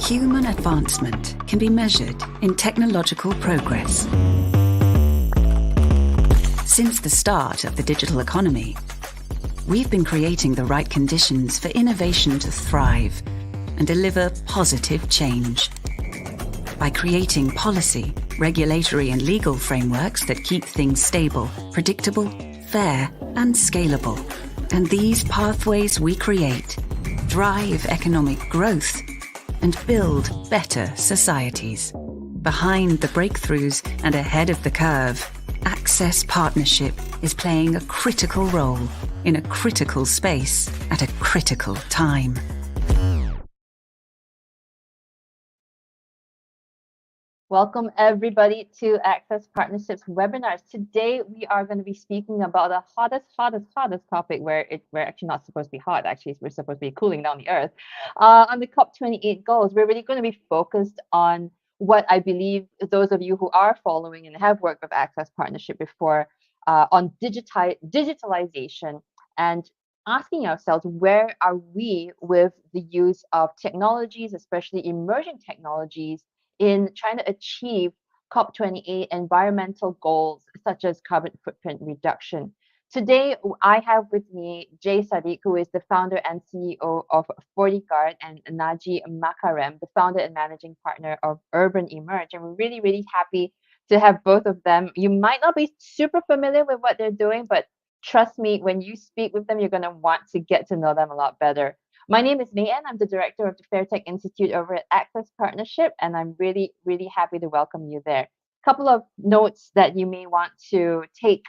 Human advancement can be measured in technological progress. Since the start of the digital economy, we've been creating the right conditions for innovation to thrive and deliver positive change. By creating policy, regulatory and legal frameworks that keep things stable, predictable, fair and scalable. And these pathways we create drive economic growth and build better societies. Behind the breakthroughs and ahead of the curve, Access Partnership is playing a critical role in a critical space at a critical time. Welcome everybody to Access Partnerships webinars. Today we are going to be speaking about the hottest topic where we're actually not supposed to be hot. Actually, we're supposed to be cooling down the earth. On the COP28 goals, we're really going to be focused on what I believe those of you who are following and have worked with Access Partnership before on digitalization and asking ourselves, where are we with the use of technologies, especially emerging technologies, in trying to achieve COP28 environmental goals such as carbon footprint reduction. Today, I have with me Jay Sadiq, who is the founder and CEO of FortiGuard, and Naji Makarem, the founder and managing partner of Urban Emerge. And we're really, really happy to have both of them. You might not be super familiar with what they're doing, but trust me, when you speak with them, you're going to want to get to know them a lot better. My name is May Ann. I'm the director of the Fairtech Institute over at Access Partnership, and I'm really, really happy to welcome you there. A couple of notes that you may want to take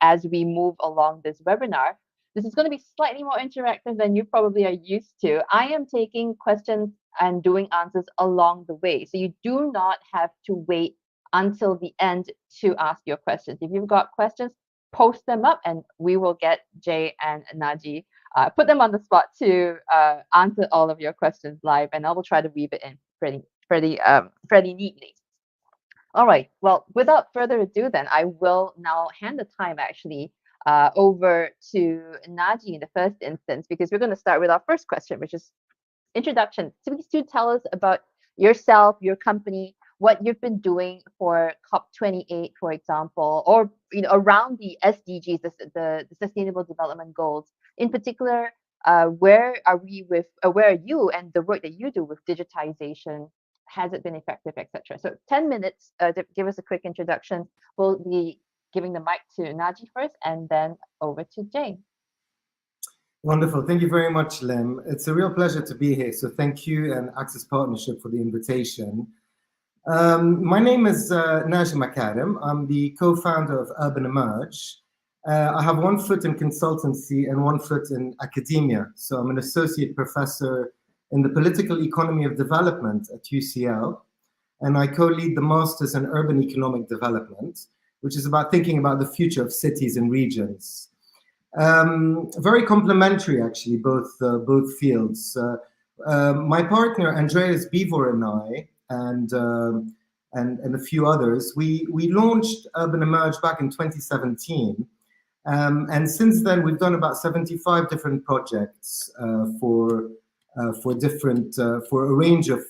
as we move along this webinar. This is going to be slightly more interactive than you probably are used to. I am taking questions and doing answers along the way, so you do not have to wait until the end to ask your questions. If you've got questions, post them up and we will get Jay and Naji, put them on the spot to answer all of your questions live, and I will try to weave it in pretty neatly. All right, well, without further ado then, I will now hand the time actually over to Naji in the first instance, because we're going to start with our first question, which is introduction. So please do tell us about yourself, your company, what you've been doing for COP28, for example, or around the SDGs, the Sustainable Development Goals. In particular, where are you and the work that you do with digitization? Has it been effective, etc.? So 10 minutes to give us a quick introduction. We'll be giving the mic to Naji first, and then over to Jay. Wonderful. Thank you very much, Lim. It's a real pleasure to be here. So thank you and Access Partnership for the invitation. My name is Naji Makarem. I'm the co-founder of Urban Emerge. I have one foot in consultancy and one foot in academia. So I'm an associate professor in the political economy of development at UCL. And I co-lead the Masters in Urban Economic Development, which is about thinking about the future of cities and regions. Very complementary, actually, both fields. My partner, Andreas Bivor, and I, and a few others, we launched Urban Emerge back in 2017. And since then, we've done about 75 different projects for a range of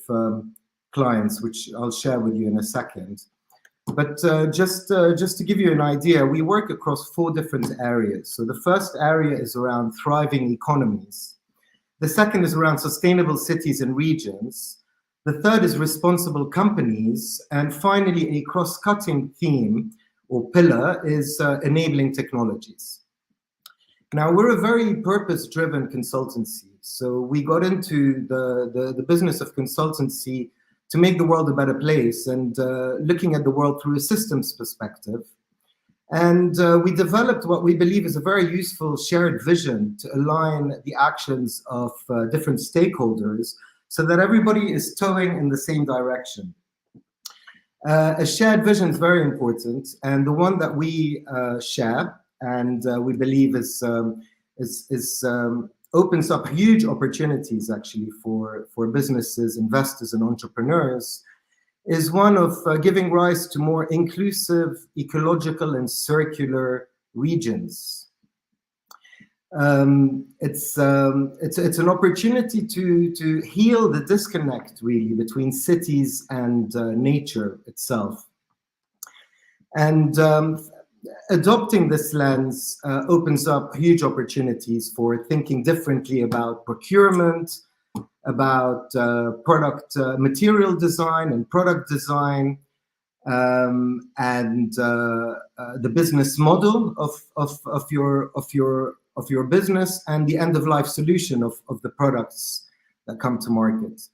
clients, which I'll share with you in a second. But just to give you an idea, we work across 4 different areas. So the first area is around thriving economies. The second is around sustainable cities and regions. The third is responsible companies. And finally, a cross-cutting theme or pillar is enabling technologies. Now, we're a very purpose-driven consultancy. So we got into the business of consultancy to make the world a better place and looking at the world through a systems perspective. And we developed what we believe is a very useful shared vision to align the actions of different stakeholders so that everybody is towing in the same direction. A shared vision is very important, and the one that we share and we believe opens up huge opportunities actually for businesses, investors, and entrepreneurs, is one of giving rise to more inclusive, ecological, and circular regions. It's an opportunity to heal the disconnect really between cities and nature itself. And adopting this lens opens up huge opportunities for thinking differently about procurement, about product material design and product design, and the business model of your business, and the end of life solution of the products that come to market.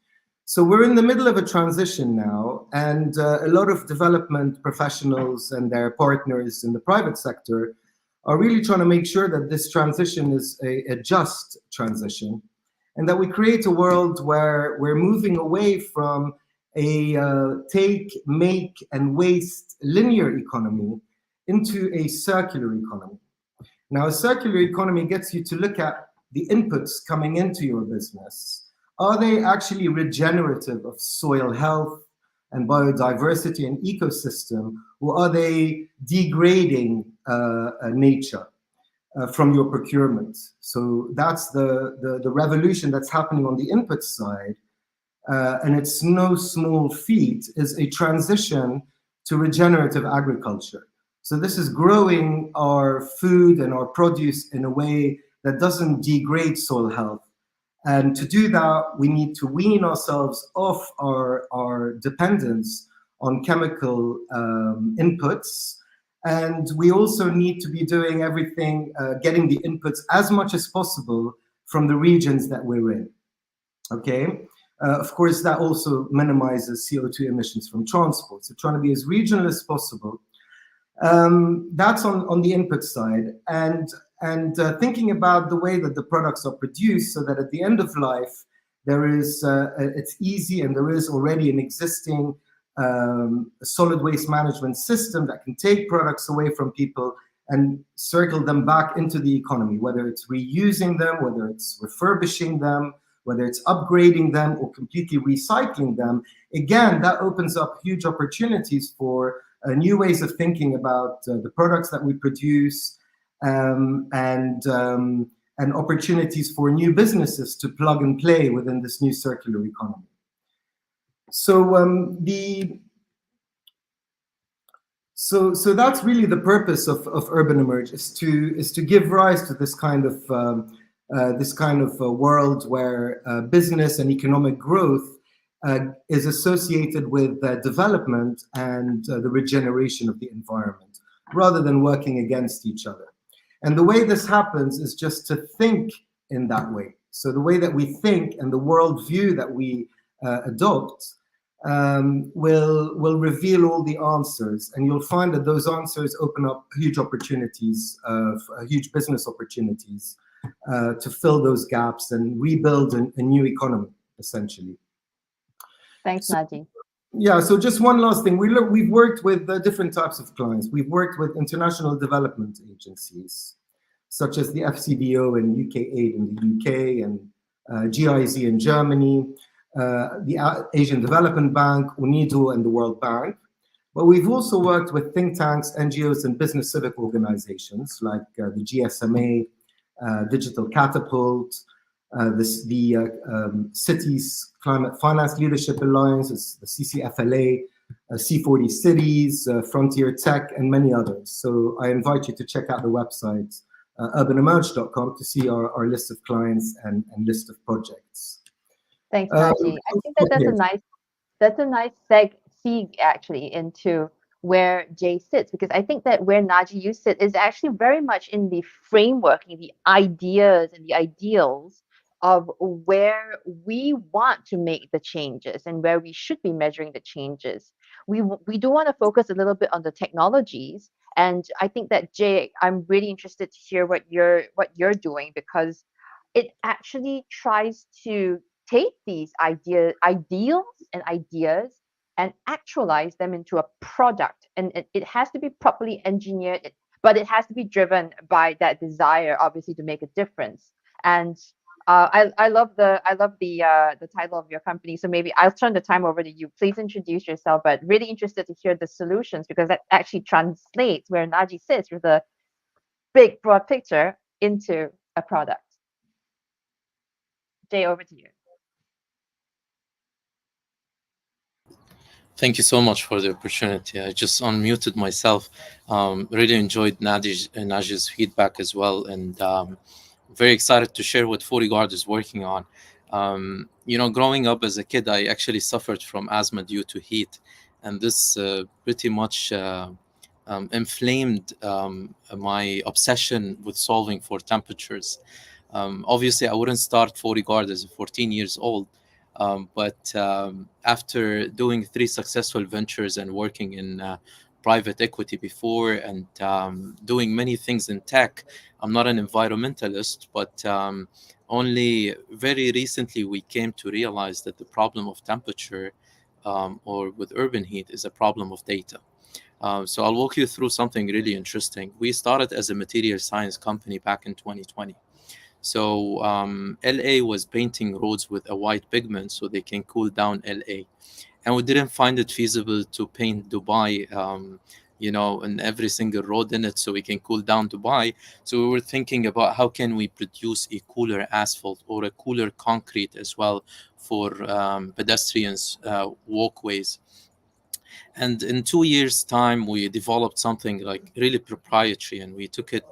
So we're in the middle of a transition now, and a lot of development professionals and their partners in the private sector are really trying to make sure that this transition is a just transition, and that we create a world where we're moving away from a take, make, and waste linear economy into a circular economy. Now, a circular economy gets you to look at the inputs coming into your business. Are they actually regenerative of soil health and biodiversity and ecosystem, or are they degrading nature from your procurement? So that's the revolution that's happening on the input side. And it's no small feat, is a transition to regenerative agriculture. So this is growing our food and our produce in a way that doesn't degrade soil health. And to do that, we need to wean ourselves off our dependence on chemical inputs. And we also need to be doing everything, getting the inputs as much as possible from the regions that we're in, okay? Of course, that also minimizes CO2 emissions from transport. So trying to be as regional as possible. That's on the input side. And thinking about the way that the products are produced, so that at the end of life, there is it's easy, and there is already an existing solid waste management system that can take products away from people and circle them back into the economy, whether it's reusing them, whether it's refurbishing them, whether it's upgrading them or completely recycling them. Again, that opens up huge opportunities for new ways of thinking about the products that we produce, and opportunities for new businesses to plug and play within this new circular economy. So so that's really the purpose of Urban Emerge, is to give rise to this kind of world where business and economic growth is associated with development and the regeneration of the environment, rather than working against each other. And the way this happens is just to think in that way. So the way that we think and the worldview that we adopt will reveal all the answers, and you'll find that those answers open up huge opportunities, huge business opportunities to fill those gaps and rebuild a new economy, essentially. Thanks, Naji. Yeah, so just one last thing. We've worked with different types of clients. We've worked with international development agencies, such as the FCDO and UK8 in the UK, and GIZ in Germany, the Asian Development Bank, UNIDO, and the World Bank. But we've also worked with think tanks, NGOs, and business civic organizations like the GSMA, Digital Catapult, the Cities Climate Finance Leadership Alliance, the CCFLA, C40 Cities, Frontier Tech, and many others. So I invite you to check out the website, urbanemerge.com, to see our list of clients and list of projects. Thanks, Naji. I think that's a nice segue actually into where Jay sits, because I think that where Naji, you sit, is actually very much in the framework, in the ideas and the ideals of where we want to make the changes and where we should be measuring the changes. We do want to focus a little bit on the technologies, and I think that, Jay, I'm really interested to hear what you're doing, because it actually tries to take these ideals and ideas and actualize them into a product, and it has to be properly engineered, but it has to be driven by that desire, obviously, to make a difference. And I love the title of your company. So maybe I'll turn the time over to you. Please introduce yourself, but really interested to hear the solutions, because that actually translates where Naji sits with a big broad picture into a product. Jay, over to you. Thank you so much for the opportunity. I just unmuted myself. Really enjoyed Naji's feedback as well, and very excited to share what FortyGuard is working on. Growing up as a kid, I actually suffered from asthma due to heat, and this pretty much inflamed my obsession with solving for temperatures. Obviously, I wouldn't start FortyGuard as a 14 years old. But after doing 3 successful ventures and working in private equity before, and doing many things in tech, I'm not an environmentalist, but only very recently we came to realize that the problem of temperature or with urban heat is a problem of data. So I'll walk you through something really interesting. We started as a material science company back in 2020. So LA was painting roads with a white pigment so they can cool down LA. And we didn't find it feasible to paint Dubai, in every single road in it so we can cool down Dubai. So we were thinking about how can we produce a cooler asphalt or a cooler concrete as well for pedestrians' walkways. And in 2 years' time, we developed something like really proprietary, and we took it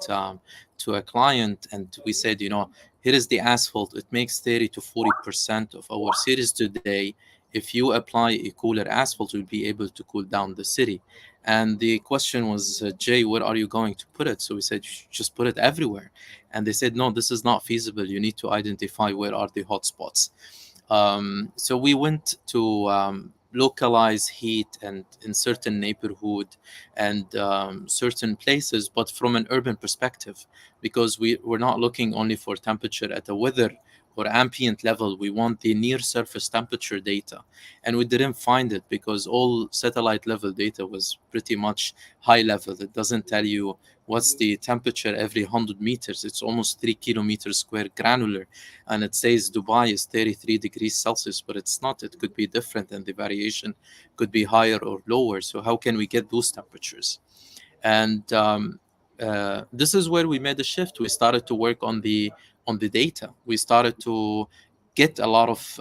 to a client, and we said, here is the asphalt. It makes 30 to 40% of our cities today. If you apply a cooler asphalt, you'll be able to cool down the city. And the question was, Jay, where are you going to put it? So we said, just put it everywhere. And they said, no, this is not feasible. You need to identify where are the hotspots. So we went to localize heat and in certain neighborhood and certain places, but from an urban perspective, because we're not looking only for temperature at a weather or ambient level. We want the near surface temperature data, and we didn't find it because all satellite level data was pretty much high level. It doesn't tell you what's the temperature every 100 meters. It's almost 3 kilometers square granular, and it says Dubai is 33 degrees Celsius, but it's not. It could be different, and the variation could be higher or lower. So how can we get those temperatures? And this is where we made a shift. We started to work on the data. We started to get a lot of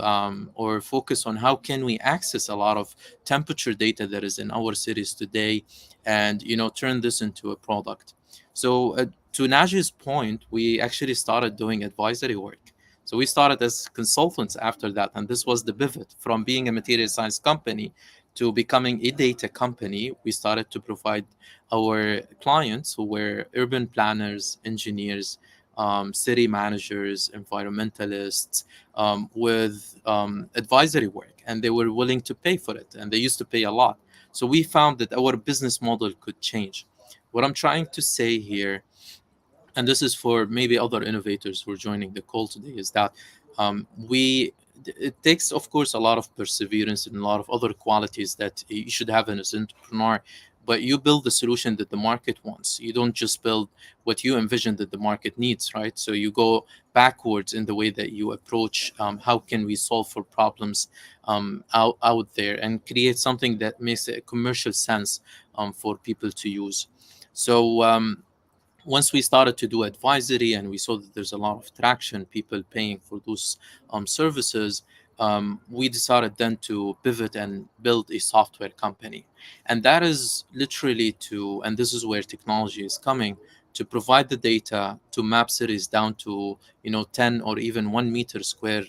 or focus on how can we access a lot of temperature data that is in our cities today, and turn this into a product. So to Naji's point, we actually started doing advisory work. So we started as consultants after that, and this was the pivot from being a material science company to becoming a data company. We started to provide our clients, who were urban planners, engineers, city managers, environmentalists, with advisory work, and they were willing to pay for it, and they used to pay a lot. So we found that our business model could change. What I'm trying to say here, and this is for maybe other innovators who are joining the call today, is that it takes, of course, a lot of perseverance and a lot of other qualities that you should have as an entrepreneur. But you build the solution that the market wants. You don't just build what you envision that the market needs, right? So you go backwards in the way that you approach how can we solve for problems out there and create something that makes a commercial sense for people to use. So once we started to do advisory and we saw that there's a lot of traction, people paying for those services, we decided then to pivot and build a software company. And that is literally and this is where technology is coming, to provide the data to map cities down to 10 or even 1 meter square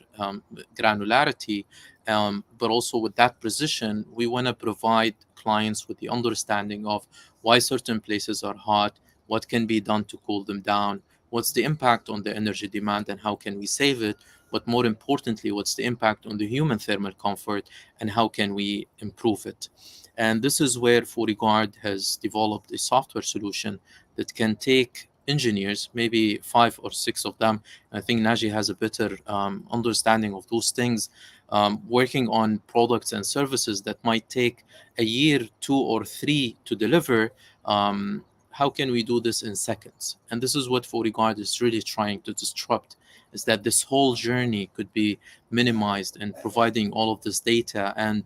granularity. But also with that precision, we want to provide clients with the understanding of why certain places are hot, what can be done to cool them down, what's the impact on the energy demand and how can we save it, but more importantly, what's the impact on the human thermal comfort and how can we improve it. And this is where FortyGuard has developed a software solution that can take engineers, maybe 5 or 6 of them. I think Naji has a better understanding of those things, working on products and services that might take a year, 2 or 3 to deliver. How can we do this in seconds? And this is what FortyGuard is really trying to disrupt, is that this whole journey could be minimized, and providing all of this data and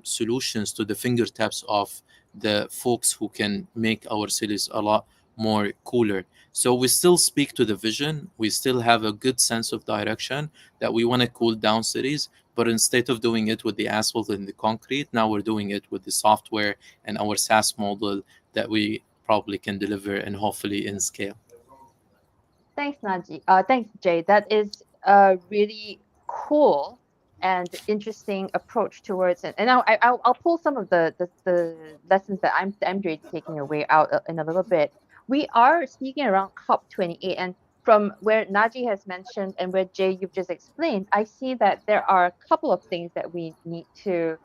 solutions to the fingertips of the folks who can make our cities a lot more cooler. So we still speak to the vision. We still have a good sense of direction that we want to cool down cities, but instead of doing it with the asphalt and the concrete, now we're doing it with the software and our SaaS model that we probably can deliver and hopefully in scale. Thanks, Naji. Thanks, Jay. That is a really cool and interesting approach towards it. And now I'll pull some of the lessons that I'm really taking away out in a little bit. We are speaking around COP28, and from where Naji has mentioned and where Jay you've just explained, I see that there are a couple of things that we need to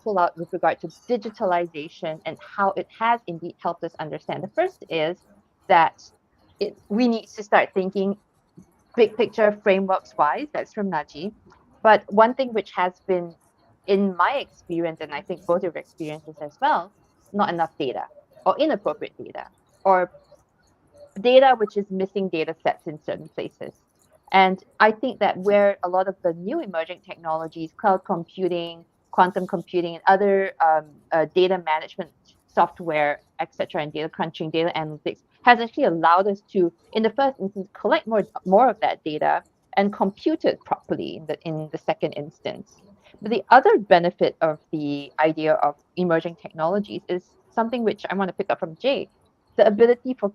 pull out with regard to digitalization and how it has indeed helped us understand. The first is that we need to start thinking big picture frameworks wise. That's from Naji. But one thing which has been in my experience, and I think both of your experiences as well, not enough data or inappropriate data or data which is missing data sets in certain places. And I think that where a lot of the new emerging technologies, cloud computing, quantum computing, and other data management software, etc., and data crunching, data analytics has actually allowed us to, in the first instance, collect more of that data and compute it properly in the second instance. But the other benefit of the idea of emerging technologies is something which I want to pick up from Jay, the ability for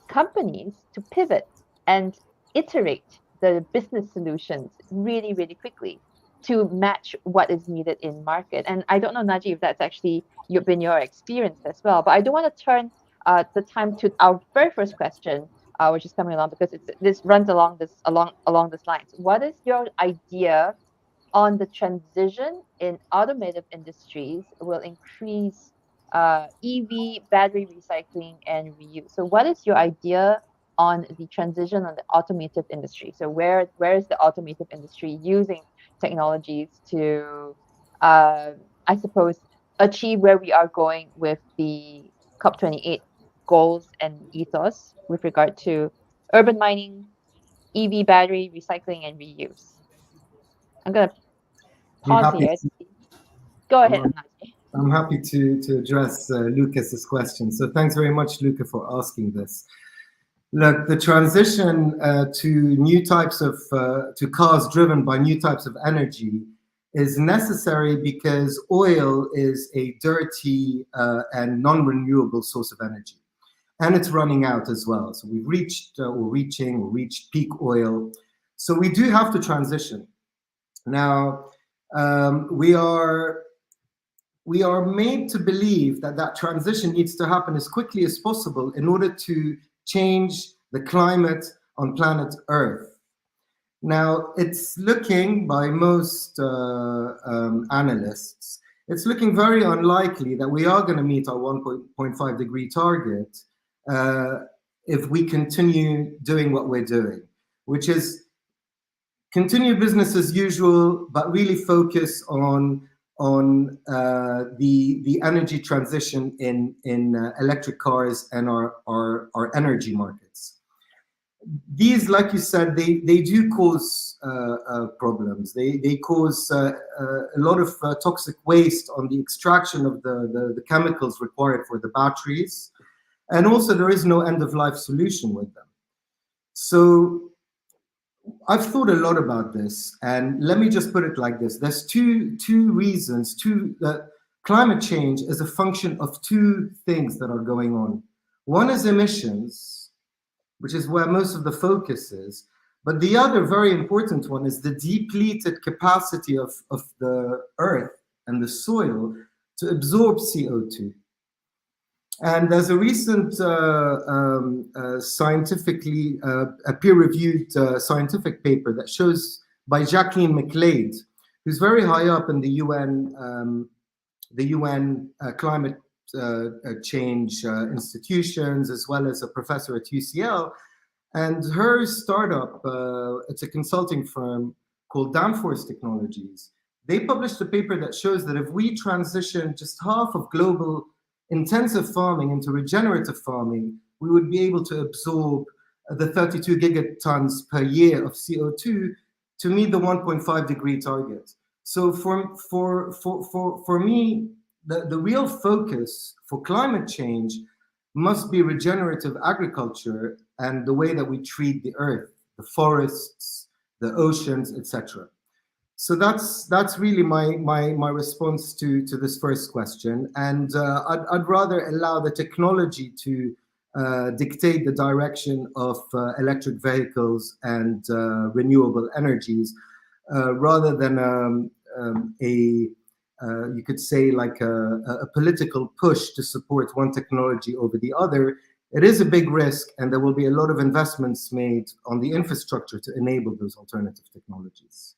companies to pivot and iterate the business solutions really, really quickly to match what is needed in market. And I don't know, Naji, if that's actually been your experience as well. But I do want to turn the time to our very first question, which is coming along because this runs along this lines. What is your idea on the transition in automotive industries will increase EV battery recycling and reuse? So what is your idea on the transition on the automotive industry? So where is the automotive industry using technologies to, I suppose, achieve where we are going with the COP28 goals and ethos with regard to urban mining, EV battery recycling and reuse? I'm going to pause here. Go ahead, Naji. I'm happy to address Lucas's question. So thanks very much, Luca, for asking this. Look, the transition to new types of to cars driven by new types of energy is necessary because oil is a dirty and non-renewable source of energy, and it's running out as well. So we've reached reached peak oil. So we do have to transition. Now we are made to believe that transition needs to happen as quickly as possible in order to change the climate on planet Earth. Now, it's looking, by most analysts, it's looking very unlikely that we are going to meet our 1.5 degree target if we continue doing what we're doing, which is continue business as usual, but really focus on the energy transition in electric cars and our energy markets. These, like you said, they do cause problems. They cause a lot of toxic waste on the extraction of the chemicals required for the batteries, and also there is no end-of-life solution with them. So I've thought a lot about this, and let me just put it like this. There's two reasons. Climate change is a function of two things that are going on. One is emissions, which is where most of the focus is. But the other very important one is the depleted capacity of the earth and the soil to absorb CO2. And there's a recent scientifically peer-reviewed scientific paper that shows by Jacqueline McLeod, who's very high up in the UN climate change institutions, as well as a professor at UCL. And her startup, it's a consulting firm called Danforth Technologies. They published a paper that shows that if we transition just half of global intensive farming into regenerative farming, we would be able to absorb the 32 gigatons per year of CO2 to meet the 1.5 degree target. So for me, the real focus for climate change must be regenerative agriculture and the way that we treat the earth, the forests, the oceans, etc. So that's really my response to this first question. And I'd rather allow the technology to dictate the direction of electric vehicles and renewable energies, rather than you could say like a political push to support one technology over the other. It is a big risk, and there will be a lot of investments made on the infrastructure to enable those alternative technologies.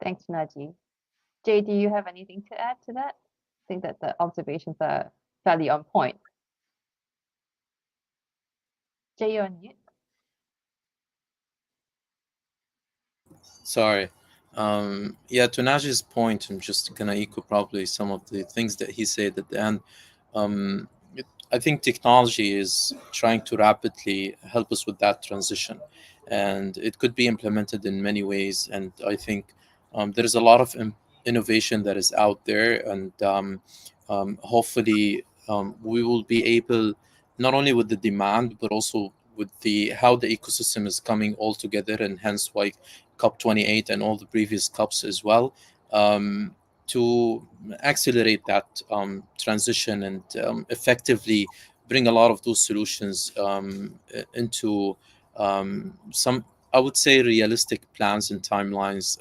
Thanks, Naji. Jay, do you have anything to add to that? I think that the observations are fairly on point. Jay, you're on mute. Sorry. Yeah, to Naji's point, I'm just gonna echo probably some of the things that he said at the end. I think technology is trying to rapidly help us with that transition, and it could be implemented in many ways. And I think there is a lot of innovation that is out there, and hopefully we will be able, not only with the demand, but also with the how the ecosystem is coming all together, and hence why COP28 and all the previous COPs as well, to accelerate that transition and effectively bring a lot of those solutions into some, I would say, realistic plans and timelines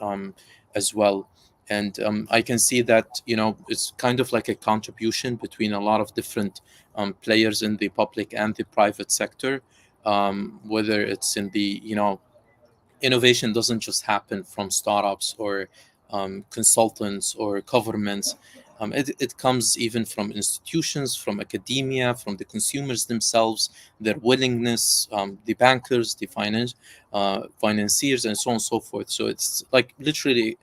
as well. And I can see that, it's kind of like a contribution between a lot of different players in the public and the private sector, whether it's in the, innovation doesn't just happen from startups or consultants or governments. It comes even from institutions, from academia, from the consumers themselves, their willingness, the bankers, the financiers, and so on and so forth. So it's like literally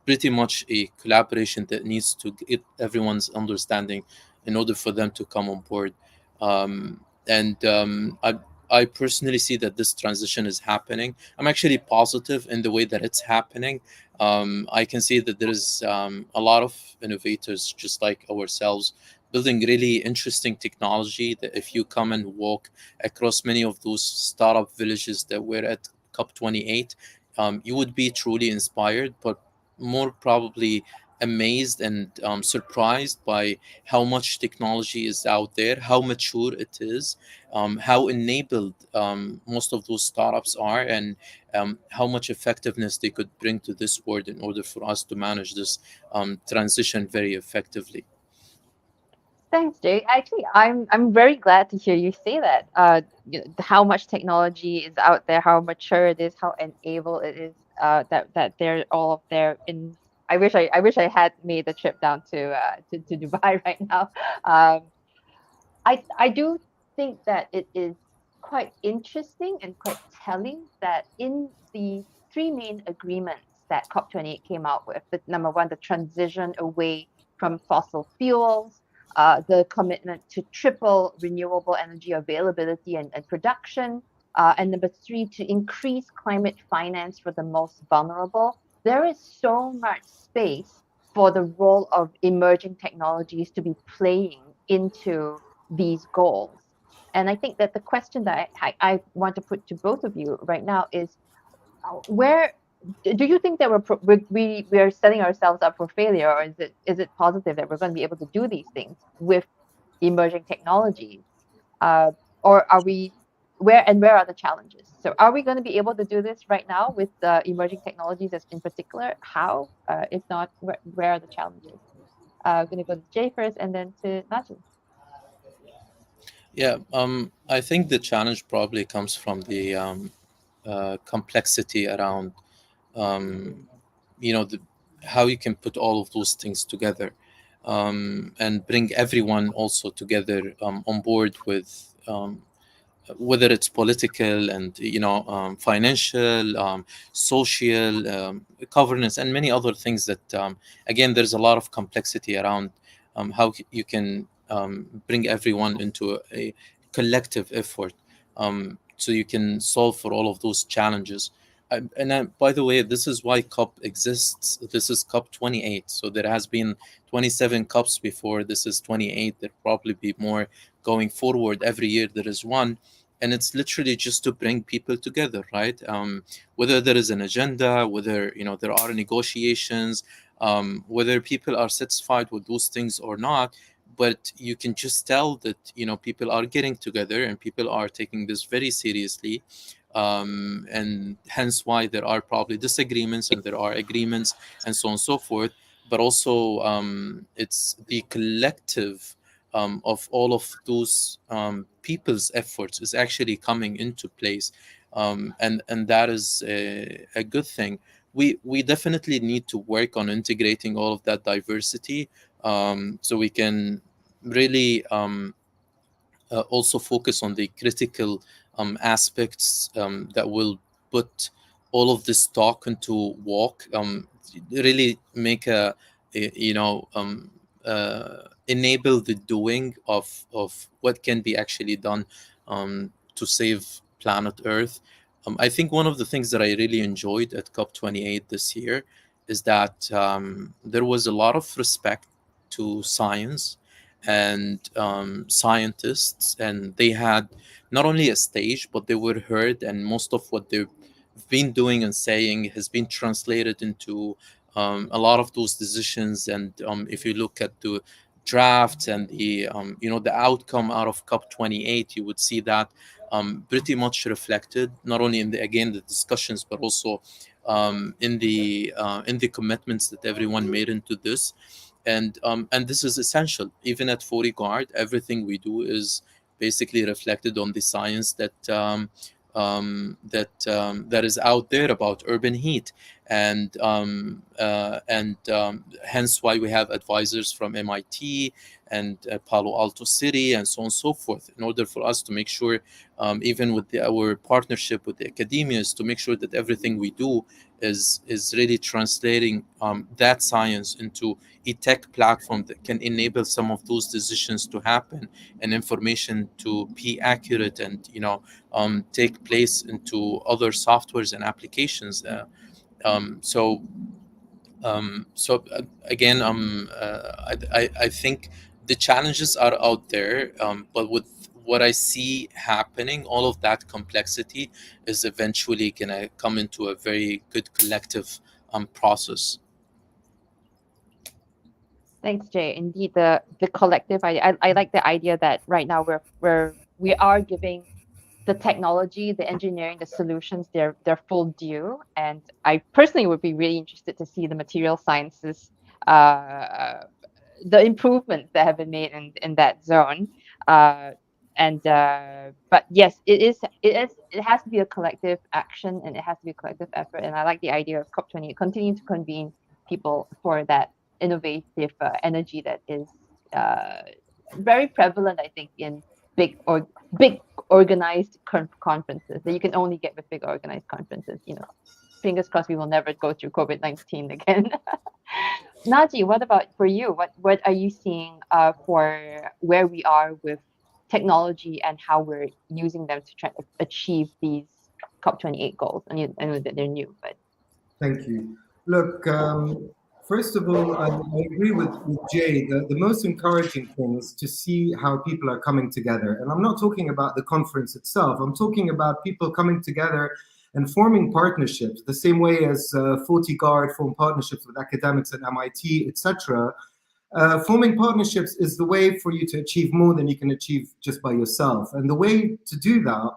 pretty much a collaboration that needs to get everyone's understanding in order for them to come on board. I personally see that this transition is happening. I'm actually positive in the way that it's happening. I can see that there is a lot of innovators just like ourselves building really interesting technology that if you come and walk across many of those startup villages that were at COP28, you would be truly inspired, but more probably amazed and surprised by how much technology is out there, how mature it is, how enabled most of those startups are, and how much effectiveness they could bring to this world in order for us to manage this transition very effectively. Thanks, Jay. Actually, I'm very glad to hear you say that. How much technology is out there, how mature it is, how enabled it is. That they're all there in. I wish I had made the trip down to Dubai right now. I do think that it is quite interesting and quite telling that in the three main agreements that COP28 came out with, the number one, the transition away from fossil fuels, the commitment to triple renewable energy availability and production, and number three, to increase climate finance for the most vulnerable. There is so much space for the role of emerging technologies to be playing into these goals. And I think that the question that I want to put to both of you right now is, where do you think that we are setting ourselves up for failure, or is it positive that we're going to be able to do these things with emerging technologies, or are we where are the challenges? So are we going to be able to do this right now with the emerging technologies as in particular? How, if not, where are the challenges? I'm going to go to Jay first and then to Najee. Yeah, I think the challenge probably comes from the complexity around, how you can put all of those things together, and bring everyone also together on board with, whether it's political and financial, social, governance, and many other things that again, there's a lot of complexity around how you can bring everyone into a collective effort, so you can solve for all of those challenges. by the way, this is why COP exists. This is COP28. So there has been 27 COPs before. This is 28. There'll probably be more going forward. Every year there is one. And it's literally just to bring people together, right? Whether there is an agenda, whether there are negotiations, whether people are satisfied with those things or not, but you can just tell that people are getting together and people are taking this very seriously, and hence why there are probably disagreements and there are agreements and so on and so forth. But also it's the collective of all of those people's efforts is actually coming into place, and that is a good thing. We definitely need to work on integrating all of that diversity, so we can really also focus on the critical aspects that will put all of this talk into walk, really make enable the doing of what can be actually done to save planet Earth. I think one of the things that I really enjoyed at COP28 this year is that there was a lot of respect to science and scientists, and they had not only a stage, but they were heard, and most of what they've been doing and saying has been translated into a lot of those decisions. And if you look at the drafts and the the outcome out of COP28, you would see that pretty much reflected not only in the discussions, but also in the commitments that everyone made into this. And this is essential. Even at 40 Guard, everything we do is basically reflected on the science that that is out there about urban heat, and hence why we have advisors from MIT and Palo Alto City and so on and so forth, in order for us to make sure, even with our partnership with the academias, to make sure that everything we do is really translating that science into a tech platform that can enable some of those decisions to happen and information to be accurate and take place into other softwares and applications. Again, I think the challenges are out there, but with what I see happening, all of that complexity is eventually going to come into a very good collective process. Thanks, Jay. Indeed, the collective idea. I like the idea that right now we are giving the technology, the engineering, the solutions their full due. And I personally would be really interested to see the material sciences, the improvements that have been made in that zone. But yes, it has to be a collective action, and it has to be a collective effort. And I like the idea of COP28 continuing to convene people for that innovative energy that is very prevalent, I think, in big organized conferences that you can only get with big organized conferences. Fingers crossed we will never go through COVID-19 again. Naji, what about for you? What are you seeing for where we are with technology and how we're using them to try to achieve these COP28 goals? I know that they're new, but Thank you. Look, first of all, I agree with Jay. The most encouraging thing is to see how people are coming together. And I'm not talking about the conference itself. I'm talking about people coming together and forming partnerships, the same way as 40 Guard formed partnerships with academics at MIT, etc. Forming partnerships is the way for you to achieve more than you can achieve just by yourself. And the way to do that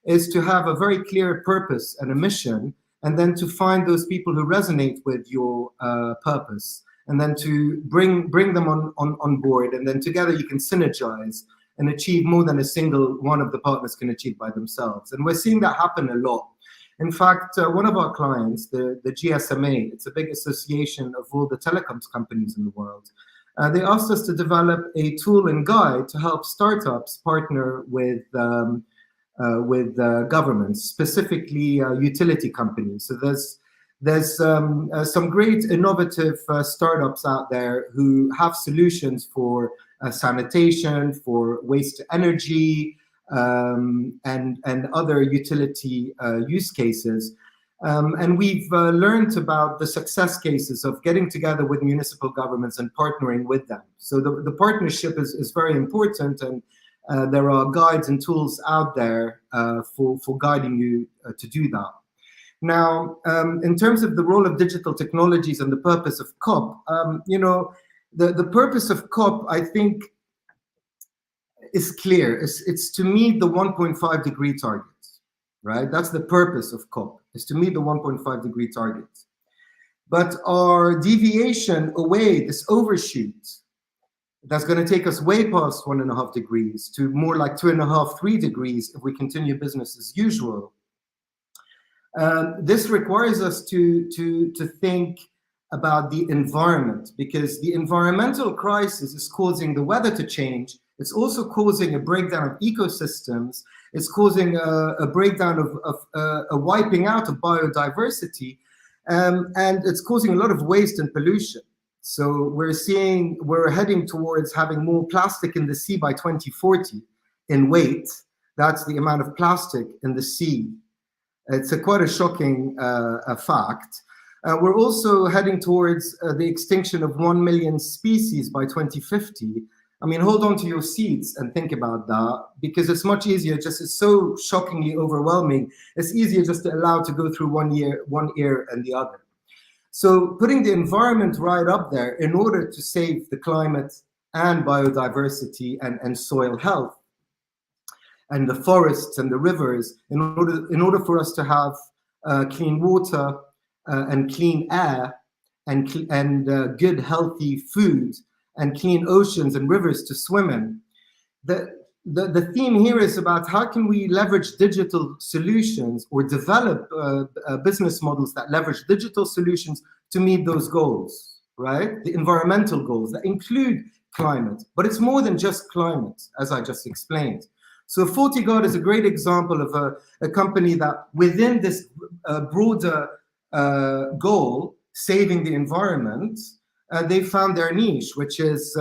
is to have a very clear purpose and a mission, and then to find those people who resonate with your purpose, and then to bring them on board, and then together you can synergize and achieve more than a single one of the partners can achieve by themselves. And we're seeing that happen a lot. In fact, one of our clients, the GSMA, it's a big association of all the telecoms companies in the world. They asked us to develop a tool and guide to help startups partner with governments, specifically utility companies. So there's some great innovative startups out there who have solutions for sanitation, for waste to energy, and other utility use cases. And we've learned about the success cases of getting together with municipal governments and partnering with them. So the partnership is very important, and there are guides and tools out there for guiding you to do that. Now, in terms of the role of digital technologies and the purpose of COP, the purpose of COP, I think, is clear. It's to meet the 1.5 degree target, right? That's the purpose of COP, is to meet the 1.5 degree target. But our deviation away, this overshoot, that's going to take us way past 1.5 degrees to more like 2.5, 3 degrees if we continue business as usual. This requires us to think about the environment, because the environmental crisis is causing the weather to change. It's also causing a breakdown of ecosystems. It's causing a breakdown of a wiping out of biodiversity, and it's causing a lot of waste and pollution. So we're heading towards having more plastic in the sea by 2040 in weight. That's the amount of plastic in the sea. It's quite a shocking fact. We're also heading towards the extinction of 1 million species by 2050. I mean, hold on to your seats and think about that, because it's much easier, it's so shockingly overwhelming. It's easier just to allow to go through one ear and the other. So putting the environment right up there in order to save the climate and biodiversity and soil health and the forests and the rivers, in order for us to have clean water and clean air and good healthy food and clean oceans and rivers to swim in. The theme here is about how can we leverage digital solutions or develop business models that leverage digital solutions to meet those goals, right? The environmental goals that include climate, but it's more than just climate, as I just explained. So FortiGuard is a great example of a company that within this broader goal, saving the environment, they found their niche, which is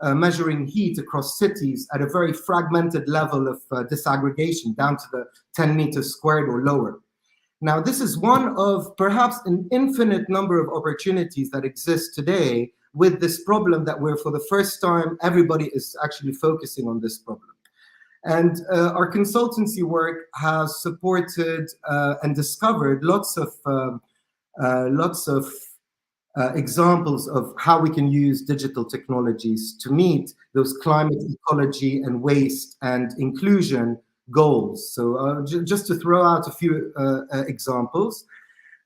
measuring heat across cities at a very fragmented level of disaggregation down to the 10 meters squared or lower. Now, this is one of perhaps an infinite number of opportunities that exist today with this problem that for the first time, everybody is actually focusing on this problem. And our consultancy work has supported and discovered lots of examples of how we can use digital technologies to meet those climate, ecology, and waste and inclusion goals. So just to throw out a few examples,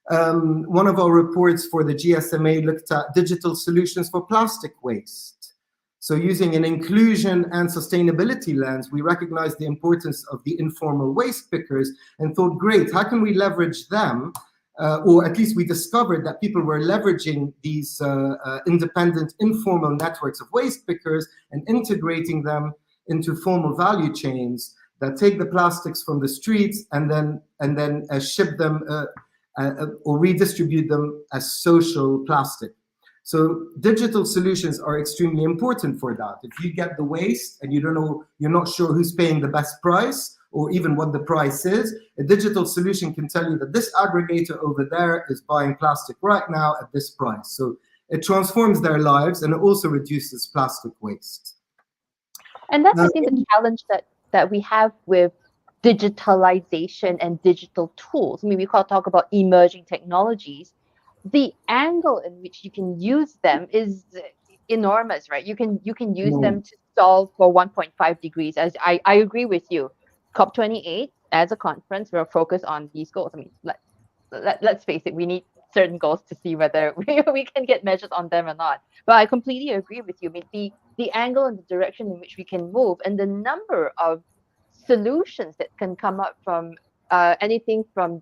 one of our reports for the GSMA looked at digital solutions for plastic waste. So using an inclusion and sustainability lens, we recognized the importance of the informal waste pickers and thought, great, how can we leverage them? Or at least we discovered that people were leveraging these independent informal networks of waste pickers and integrating them into formal value chains that take the plastics from the streets and then ship them or redistribute them as social plastic. So digital solutions are extremely important for that. If you get the waste and you're not sure who's paying the best price or even what the price is, a digital solution can tell you that this aggregator over there is buying plastic right now at this price. So it transforms their lives and it also reduces plastic waste. And that's, I think, the challenge that we have with digitalization and digital tools. I mean, we talk about emerging technologies. The angle in which you can use them is enormous, right? You can use them to solve for 1.5 degrees. As I agree with you, COP28 as a conference, we're focused on these goals. I mean, let's face it, we need certain goals to see whether we can get measures on them or not. But I completely agree with you. I mean, the angle and the direction in which we can move and the number of solutions that can come up from anything from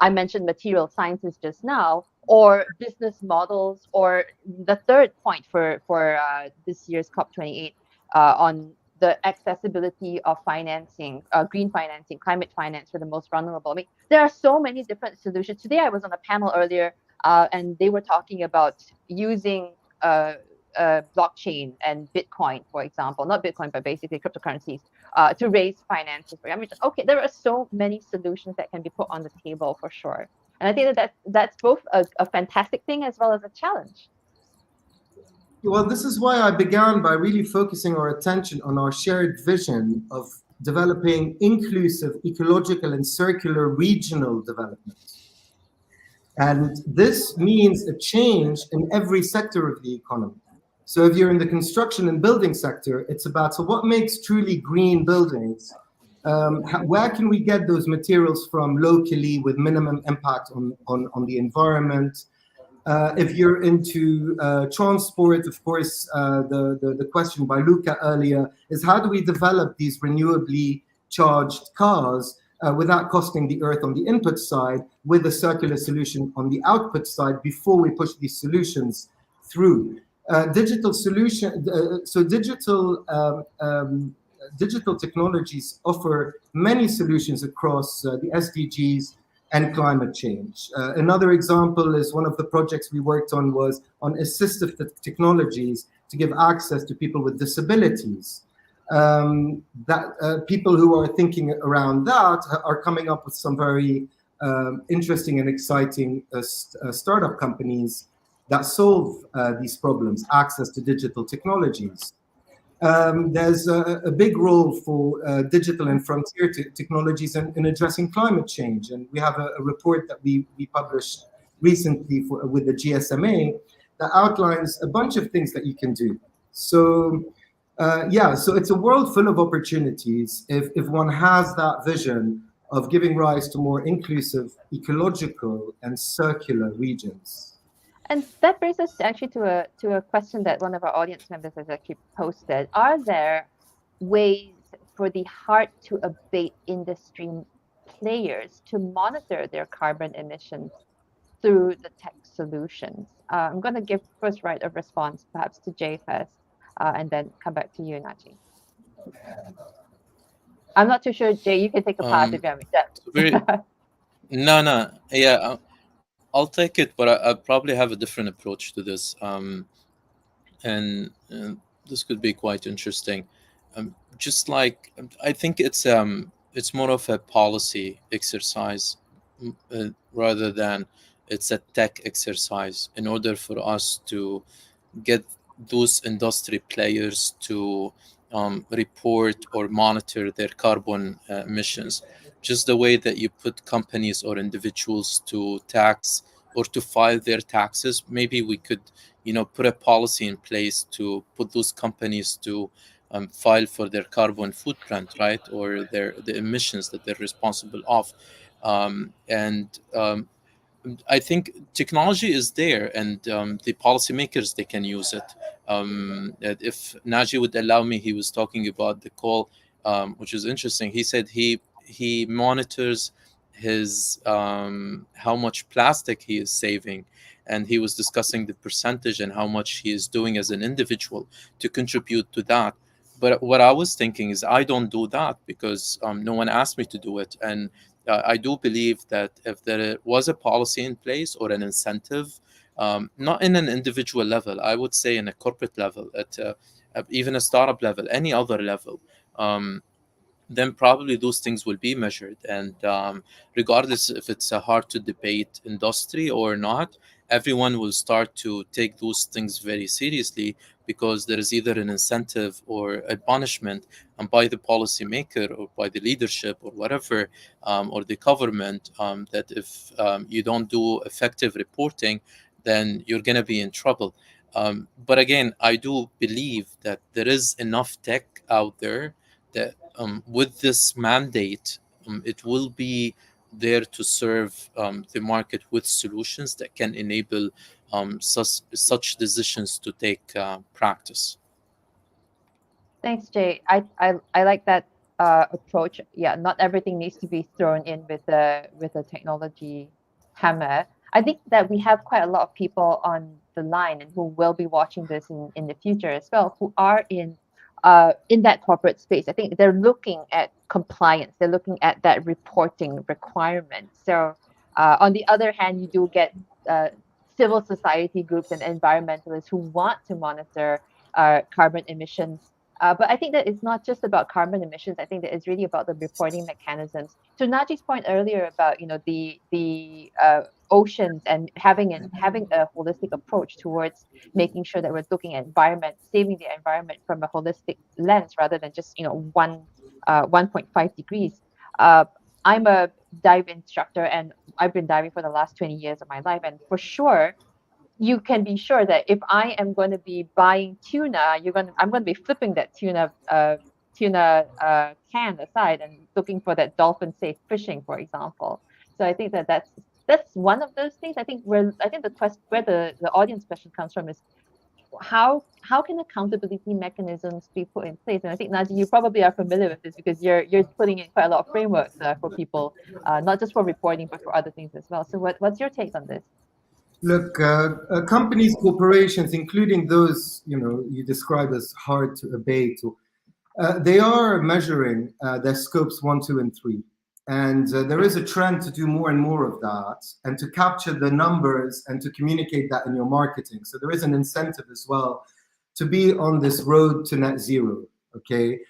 I mentioned material sciences just now, or business models, or the third point for this year's COP28 on the accessibility of financing, green financing, climate finance for the most vulnerable. I mean, there are so many different solutions. Today I was on a panel earlier, and they were talking about using blockchain and Bitcoin, for example, not Bitcoin, but basically cryptocurrencies, to raise finances. I mean, okay, there are so many solutions that can be put on the table for sure. And I think that's both a fantastic thing as well as a challenge. Well, this is why I began by really focusing our attention on our shared vision of developing inclusive, ecological, and circular regional development. And this means a change in every sector of the economy. So if you're in the construction and building sector, it's about, so what makes truly green buildings? Where can we get those materials from locally with minimum impact on the environment? If you're into transport, of course, the question by Luca earlier is, how do we develop these renewably charged cars without costing the earth on the input side, with a circular solution on the output side before we push these solutions through? Digital technologies offer many solutions across the SDGs and climate change. Another example is one of the projects we worked on was on assistive technologies to give access to people with disabilities. People who are thinking around that are coming up with some very interesting and exciting startup companies that solve these problems, access to digital technologies. There's a big role for digital and frontier technologies in addressing climate change. And we have a report that we published recently with the GSMA that outlines a bunch of things that you can do. So so it's a world full of opportunities if one has that vision of giving rise to more inclusive, ecological, and circular regions. And that brings us actually to a question that one of our audience members has actually posted. Are there ways for the hard-to-abate industry players to monitor their carbon emissions through the tech solutions? I'm going to give first right of response perhaps to Jay first, and then come back to you, Naji. I'm not too sure, Jay, you can take a pass if you have No, yeah, I'll take it, but I probably have a different approach to this, and this could be quite interesting. Just like, I think it's more of a policy exercise rather than it's a tech exercise, in order for us to get those industry players to report or monitor their carbon emissions. Just the way that you put companies or individuals to tax or to file their taxes, maybe we could, put a policy in place to put those companies to file for their carbon footprint, right, or the emissions that they're responsible of. I think technology is there, and the policymakers, they can use it. If Naji would allow me, he was talking about the coal, which is interesting. He said he monitors his how much plastic he is saving, and he was discussing the percentage and how much he is doing as an individual to contribute to that. But what I was thinking is, I don't do that because no one asked me to do it. And I do believe that if there was a policy in place or an incentive, not in an individual level, I would say in a corporate level, at even a startup level, any other level, then probably those things will be measured. And regardless if it's a hard to debate industry or not, everyone will start to take those things very seriously, because there is either an incentive or a punishment by the policymaker or by the leadership or whatever, or the government, that if you don't do effective reporting, then you're going to be in trouble. But again, I do believe that there is enough tech out there that with this mandate, it will be there to serve the market with solutions that can enable such decisions to take practice. Thanks, Jay. I like that approach. Yeah, not everything needs to be thrown in with the technology hammer. I think that we have quite a lot of people on the line and who will be watching this in the future as well, who are in that corporate space. I think they're looking at compliance. They're looking at that reporting requirement. So on the other hand, you do get civil society groups and environmentalists who want to monitor carbon emissions But I think that it's not just about carbon emissions. I think that it's really about the reporting mechanisms. To Naji's point earlier about the oceans and having a holistic approach towards making sure that we're looking at environment, saving the environment from a holistic lens rather than just 1.5 degrees. I'm a dive instructor and I've been diving for the last 20 years of my life, and for sure you can be sure that if I am going to be buying tuna, I'm going to be flipping that tuna can aside and looking for that dolphin safe fishing, for example. So I think that that's one of those things. I think the question where the audience question comes from is how can accountability mechanisms be put in place? And I think Naji, you probably are familiar with this because you're putting in quite a lot of frameworks for people, not just for reporting but for other things as well. So what's your take on this? Look, companies, corporations, including those you describe as hard to abate, they are measuring their scopes 1, 2, and 3, and there is a trend to do more and more of that, and to capture the numbers and to communicate that in your marketing. So there is an incentive as well to be on this road to net zero. Okay,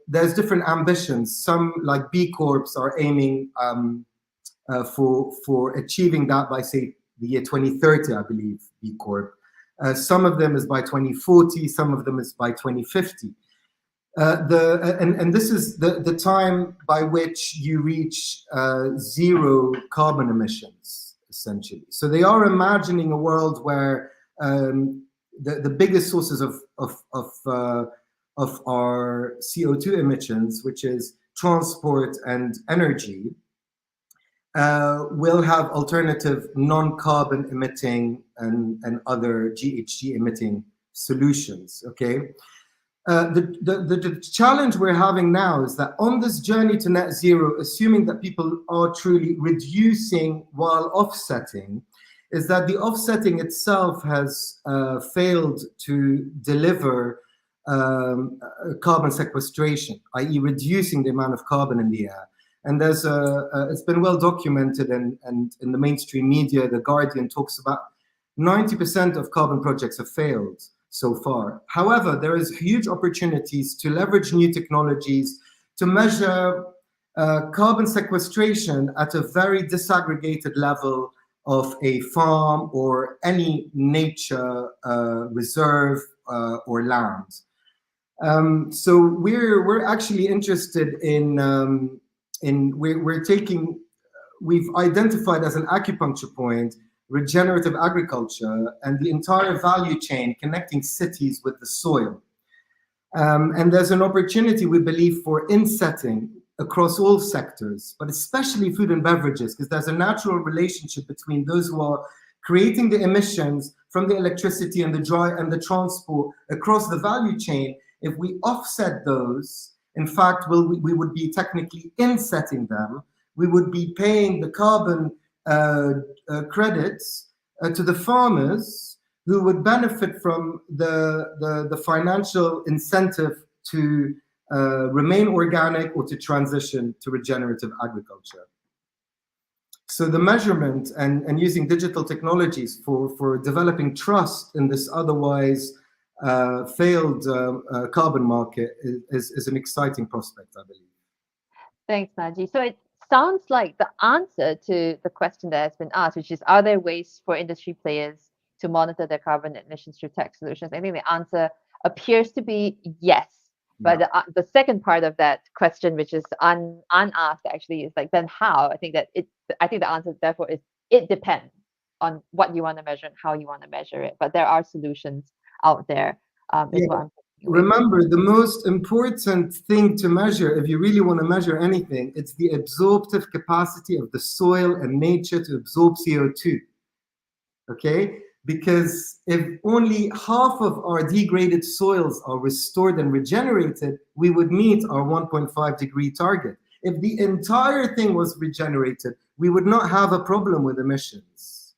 there's different ambitions. Some, like B Corps, are aiming for achieving that by, say, the year 2030, I believe, B Corp. Some of them is by 2040, some of them is by 2050. And this is the time by which you reach zero carbon emissions, essentially. So they are imagining a world where the biggest sources of our CO2 emissions, which is transport and energy, will have alternative non-carbon emitting and other GHG emitting solutions. Okay, the challenge we're having now is that on this journey to net zero, assuming that people are truly reducing while offsetting, is that the offsetting itself has failed to deliver carbon sequestration, i.e. reducing the amount of carbon in the air. And there's it's been well documented, and in the mainstream media, The Guardian talks about 90% of carbon projects have failed so far. However, there is huge opportunities to leverage new technologies to measure carbon sequestration at a very disaggregated level of a farm or any nature reserve or land. So we're actually interested in we've identified as an acupuncture point regenerative agriculture and the entire value chain connecting cities with the soil. And there's an opportunity, we believe, for insetting across all sectors, but especially food and beverages, because there's a natural relationship between those who are creating the emissions from the electricity and the dry and the transport across the value chain. If we offset those, in fact, we would be technically insetting them. We would be paying the carbon credits to the farmers, who would benefit from the financial incentive to remain organic or to transition to regenerative agriculture. So the measurement and using digital technologies for developing trust in this otherwise failed carbon market is an exciting prospect, I believe. Thanks, Naji. So it sounds like the answer to the question that has been asked, which is, are there ways for industry players to monitor their carbon emissions through tech solutions? I think the answer appears to be yes. But the second part of that question, which is unasked, actually, is like, then how? I think the answer, therefore, is it depends on what you want to measure and how you want to measure it. But there are solutions out there. Remember, the most important thing to measure, if you really want to measure anything, it's the absorptive capacity of the soil and nature to absorb CO2. Okay? Because if only half of our degraded soils are restored and regenerated, we would meet our 1.5 degree target. If the entire thing was regenerated, we would not have a problem with emissions.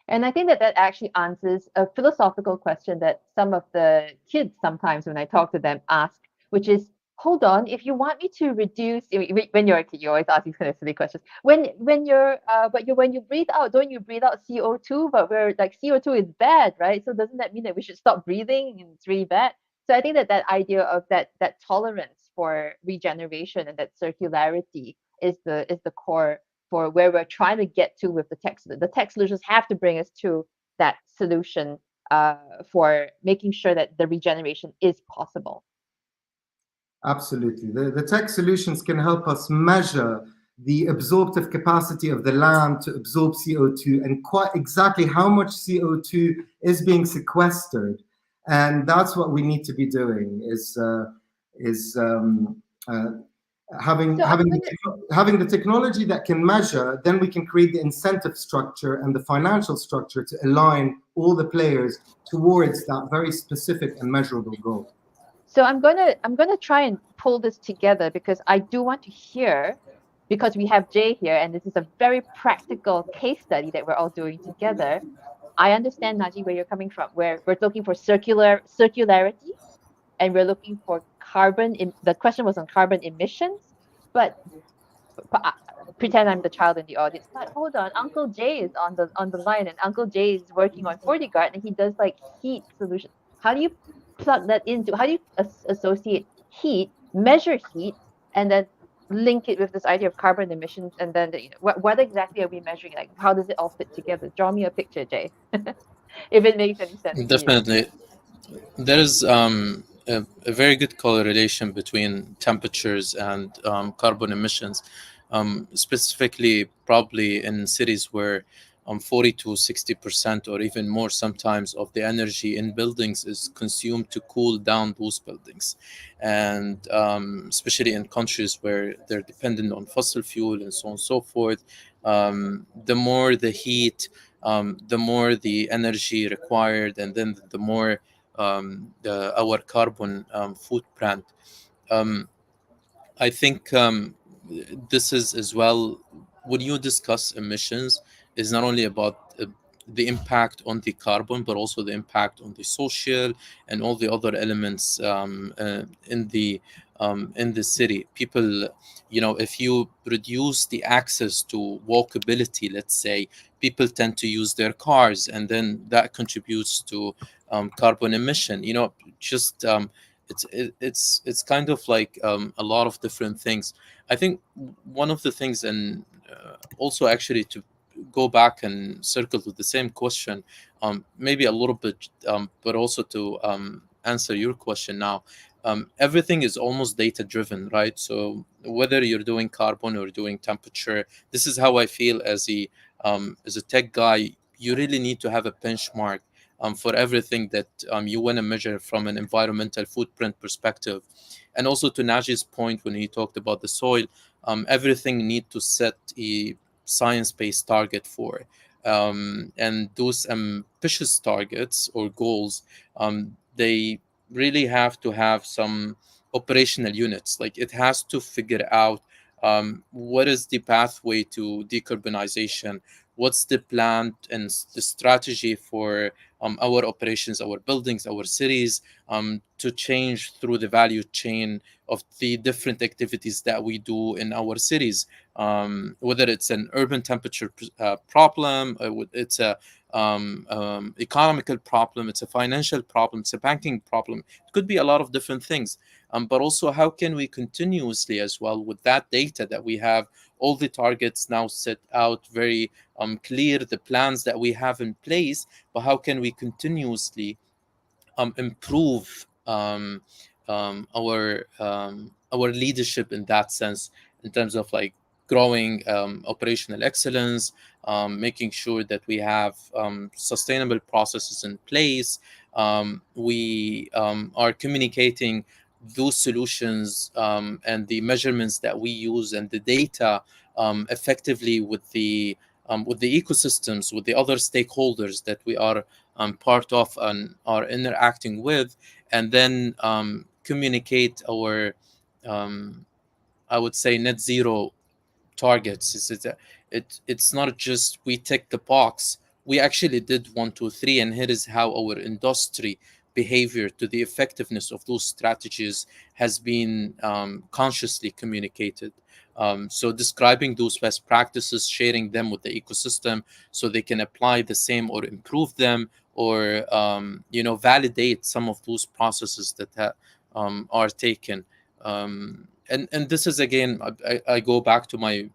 And I think that actually answers a philosophical question that some of the kids sometimes, when I talk to them, ask, which is, hold on, if you want me to reduce, when you're a kid, you always ask these kind of silly questions. When you breathe out, don't you breathe out CO2? But we're like, CO2 is bad, right? So doesn't that mean that we should stop breathing and it's really bad? So I think that idea of that tolerance for regeneration and that circularity is the core for where we're trying to get to with the tech. The tech solutions have to bring us to that solution for making sure that the regeneration is possible. Absolutely. The tech solutions can help us measure the absorptive capacity of the land to absorb CO2 and quite exactly how much CO2 is being sequestered. And that's what we need to be doing is having the technology that can measure, then we can create the incentive structure and the financial structure to align all the players towards that very specific and measurable goal. So I'm gonna try and pull this together because I do want to hear, because we have Jay here, and this is a very practical case study that we're all doing together. I understand, Naji, where you're coming from, where we're looking for circularity, and we're looking for carbon. The question was on carbon emissions, but pretend I'm the child in the audience. But hold on, Uncle Jay is on the line, and Uncle Jay is working on FortiGuard, and he does like heat solutions. How do you plug that into? How do you associate heat, measure heat, and then link it with this idea of carbon emissions? And then what exactly are we measuring? Like, how does it all fit together? Draw me a picture, Jay, if it makes any sense. Definitely. There is a very good correlation between temperatures and carbon emissions, specifically probably in cities where 40 to 60% or even more sometimes of the energy in buildings is consumed to cool down those buildings. And especially in countries where they're dependent on fossil fuel and so on and so forth, the more the heat, the more the energy required, and then the more our carbon footprint. I think this is as well, when you discuss emissions, is not only about the impact on the carbon, but also the impact on the social and all the other elements in the city. People, if you reduce the access to walkability, let's say, people tend to use their cars, and then that contributes to carbon emission. Just it's kind of like a lot of different things. I think one of the things, and also actually to go back and circle to the same question, maybe a little bit, but also to answer your question now. Everything is almost data driven, right? So whether you're doing carbon or doing temperature, this is how I feel as a tech guy. You really need to have a benchmark for everything that you want to measure from an environmental footprint perspective. And also to Naji's point, when he talked about the soil, everything need to set a science-based target for. And those ambitious targets or goals, they really have to have some operational units. Like, it has to figure out what is the pathway to decarbonization, what's the plan and the strategy for our operations, our buildings, our cities, to change through the value chain of the different activities that we do in our cities, whether it's an urban temperature problem, it's a economical problem, it's a financial problem, it's a banking problem. It could be a lot of different things. But also, how can we continuously as well, with that data that we have, all the targets now set out very clear, the plans that we have in place, but how can we continuously improve our leadership in that sense, in terms of like growing operational excellence, making sure that we have sustainable processes in place. We are communicating those solutions and the measurements that we use and the data effectively with the ecosystems, with the other stakeholders that we are part of and are interacting with, and then communicate our, I would say, net zero targets. It's not just we tick the box. We actually did 1, 2, 3, and here is how our industry behavior to the effectiveness of those strategies has been consciously communicated. So describing those best practices, sharing them with the ecosystem so they can apply the same or improve them, or validate some of those processes that are taken. And this is, again, I go back to my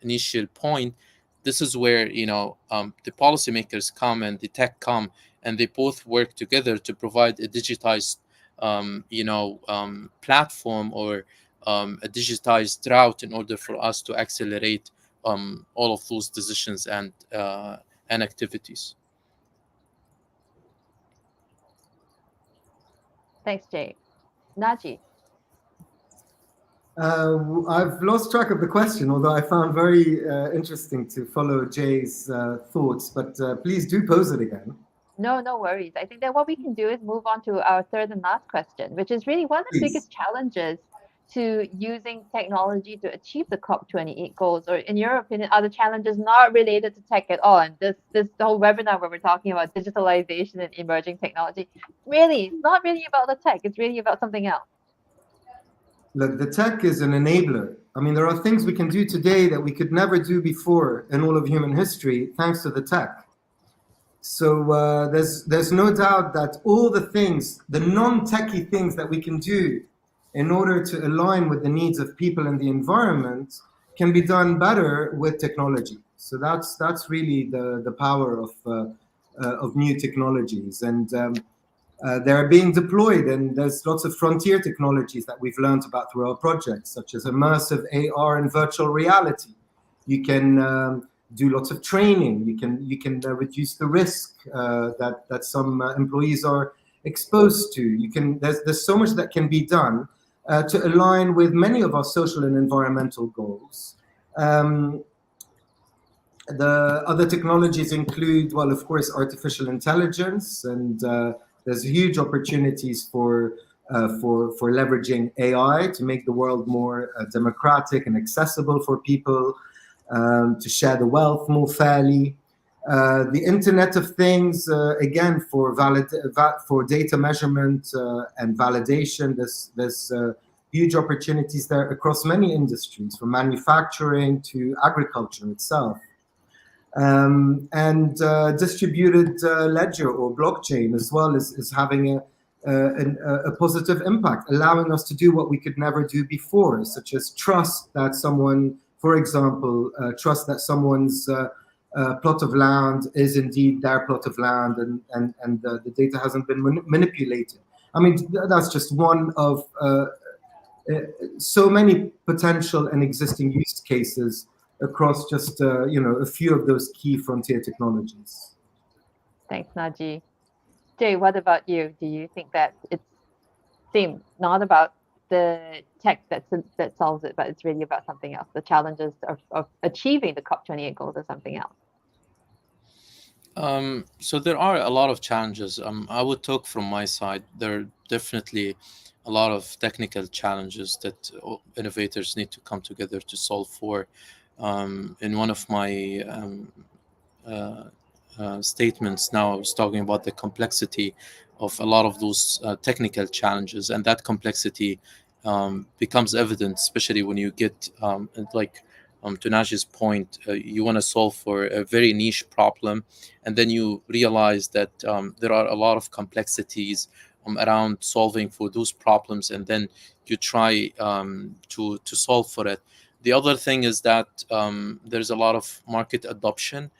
initial point. This is where the policymakers come and the tech come, and they both work together to provide a digitized platform, or a digitized route, in order for us to accelerate all of those decisions and activities. Thanks, Jay. Naji. I've lost track of the question, although I found very interesting to follow Jay's thoughts, but please do pose it again. No worries. I think that what we can do is move on to our third and last question, which is really one of the Please. biggest challenges to using technology to achieve the COP28 goals, or in your opinion, are the challenges not related to tech at all? And this whole webinar where we're talking about digitalization and emerging technology, really, it's not really about the tech, it's really about something else. Look, the tech is an enabler. I mean, there are things we can do today that we could never do before in all of human history, thanks to the tech. So there's no doubt that all the things, the non-techie things that we can do in order to align with the needs of people and the environment can be done better with technology. So that's really the power of new technologies, and they're being deployed. And there's lots of frontier technologies that we've learned about through our projects, such as immersive AR and virtual reality. You can do lots of training. You can reduce the risk that some employees are exposed to. There's so much that can be done to align with many of our social and environmental goals. The other technologies include, well, of course, artificial intelligence, and there's huge opportunities for leveraging AI to make the world more democratic and accessible for people, to share the wealth more fairly. The Internet of Things, again, for data measurement and validation, there's huge opportunities there across many industries, from manufacturing to agriculture itself. And distributed ledger or blockchain as well is having a positive impact, allowing us to do what we could never do before, such as trust that someone, for example, trust that someone's plot of land is indeed their plot of land, and the data hasn't been manipulated. I mean, that's just one of so many potential and existing use cases across just a few of those key frontier technologies. Thanks, Naji. Jay, what about you? Do you think that it's not about the tech that solves it, but it's really about something else? The challenges of achieving the COP28 goals or something else? So there are a lot of challenges. I would talk from my side. There are definitely a lot of technical challenges that innovators need to come together to solve for. In one of my statements now, I was talking about the complexity of a lot of those technical challenges, and that complexity becomes evident, especially when you get to Naji's point, you want to solve for a very niche problem, and then you realize that there are a lot of complexities around solving for those problems, and then you try to solve for it. The other thing is that there's a lot of market adoption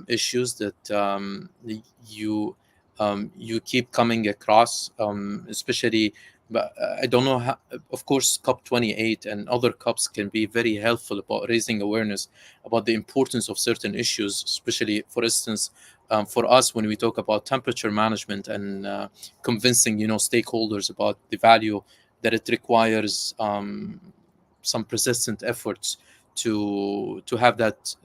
issues that you keep coming across, especially. But I don't know how, of course, COP28 and other COPs can be very helpful about raising awareness about the importance of certain issues, especially, for instance, for us, when we talk about temperature management and convincing, stakeholders about the value that it requires, some persistent efforts to have that,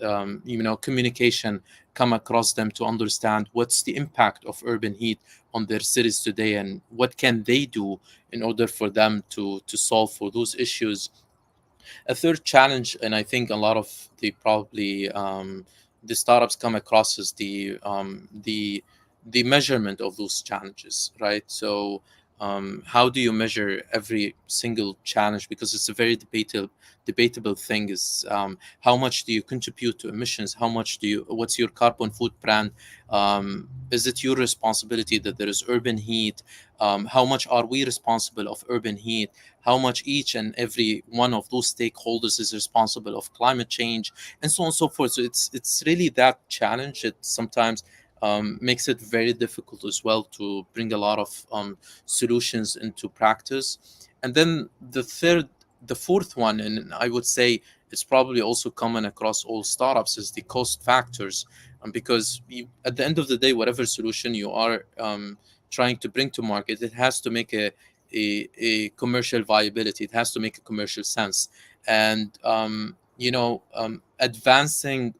communication come across them, to understand what's the impact of urban heat on their cities today, and what can they do in order for them to solve for those issues. A third challenge, and I think a lot of the startups come across, is the measurement of those challenges, right? So How do you measure every single challenge? Because it's a very debatable thing. Is how much do you contribute to emissions? How much do you? What's your carbon footprint? Is it your responsibility that there is urban heat? How much are we responsible of urban heat? How much each and every one of those stakeholders is responsible of climate change, and so on and so forth. So it's really that challenge. It sometimes makes it very difficult as well to bring a lot of solutions into practice. And then the fourth one, and I would say it's probably also common across all startups, is the cost factors. Because at the end of the day, whatever solution you are trying to bring to market, it has to make a commercial viability. It has to make a commercial sense. And advancing